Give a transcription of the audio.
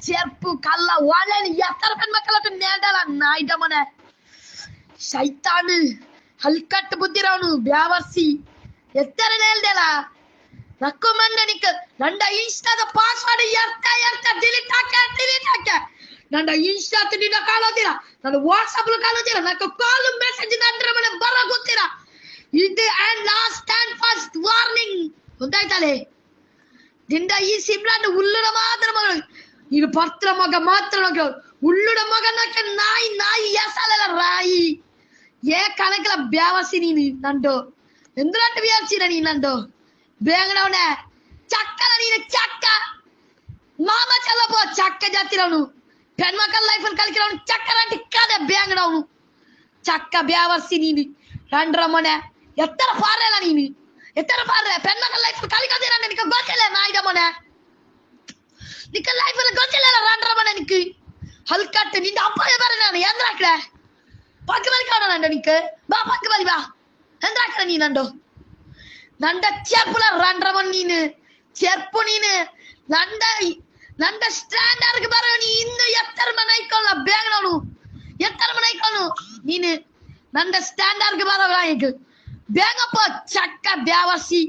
చెర్పు కళ్ళ వాళ్ళని ఎత్తర పెన్ మక్కలట నేడాల నాయిడమనే ಶೈತಾನ್ ಹಲ್ಕಟ್ ಬುದ್ಧಿರವನು ಬ್ಯಾವರ್ಸಿ ಎತ್ತರ ನೇಲ್ದೆಲ ರಕ್ಕಮಂಡ ನಿಕ್ ನಂಡ ಇನ್ಸ್ಟಾದ ಪಾಸ್ವರ್ಡ್ ಎರ್ತ ಡಿಲೀಟ್ ಹಾಕ ನಂಡ ಇನ್ಸ್ಟಾ ನಿನ್ನ ಕಾಲೋದಿರ ನನ್ನ ವಾಟ್ಸ್ಆಪ್ ಕಾಲೋದಿರ ನಕ್ಕ ಕಾಲ್ ಮೆಸೇಜ್ ನಂತರ ಮನೆ ಬರ ಗೊತ್ತಿರ ಇದು and last and first warning ಗೊತ್ತಾಯ್ತಲೆ ದಿಂಡ ಈ ಸಿಮ್ರಾನ್ ಉಲ್ಲುಡ ಮಾತ್ರ ಮಗಳು ಈಗ ಪತ್ರ ಮಗ ಮಾತ್ರ ಮಗಳು ಉಲ್ಲುಡ ಮಗನಕ್ಕ ನಾಯಿ ಎಸಲೆಲ್ಲ ರಾಯಿ ఏ కనకల బ్యావసి నీ నండు ఎందుకంటే వ్యాసిరా నీ నండు బేంగడవనే చక్కల నీ చక్క మామ చల్లపో చక్క జాతిరవును పెన్మకల్ లైఫ్ కలికిరవును చక్కరంటి కదే బేంగడవును చక్క బ్యావసి నీ రండ్రమనే ఎత్తర పారేలా నీ ఎత్తర పారే పెన్మకల్ లైఫ్ కలికదిరండి నీకు గొంచెలే నాయిడమనే నీకు లైఫ్ గొంచెలేలా రండ్రమనే నీకు హల్కట్ నింద అప్పే బరే ನಾನು ಎಂದ್ರಾಕ್ಲೆ ಪಕ್ಕ ಬಲಿ ಕಾಣ ನಂಡ ನಿಕ್ಕೆ ಬಾ ಪಕ್ಕ ಬಲಿ ಬಾ ಎಂದ್ರಾಕ್ಲೆ ನೀ ನಂಡು ನಂಡ ಚೆಪ್ಪುಲ ರಂಡ್ರಮನ್ ನೀನು ಚೆಪ್ಪು ನೀನು ನಂಡ ಸ್ಟ್ಯಾಂಡರ್ಡ್ ಬರೋ ನೀ ಇನ್ನು ಎತ್ತರ ಮನೆ ಐಕೊಳ್ಳ ಬೇಗನವನು ಎತ್ತರ ಮನೆ ಐಕೊಳ್ಳು ನೀನು ನಂಡ ಸ್ಟ್ಯಾಂಡರ್ಡ್ ಬರೋ ಬೇಗಪ್ಪ ಚಕ್ಕ ಬ್ಯಾವಸಿ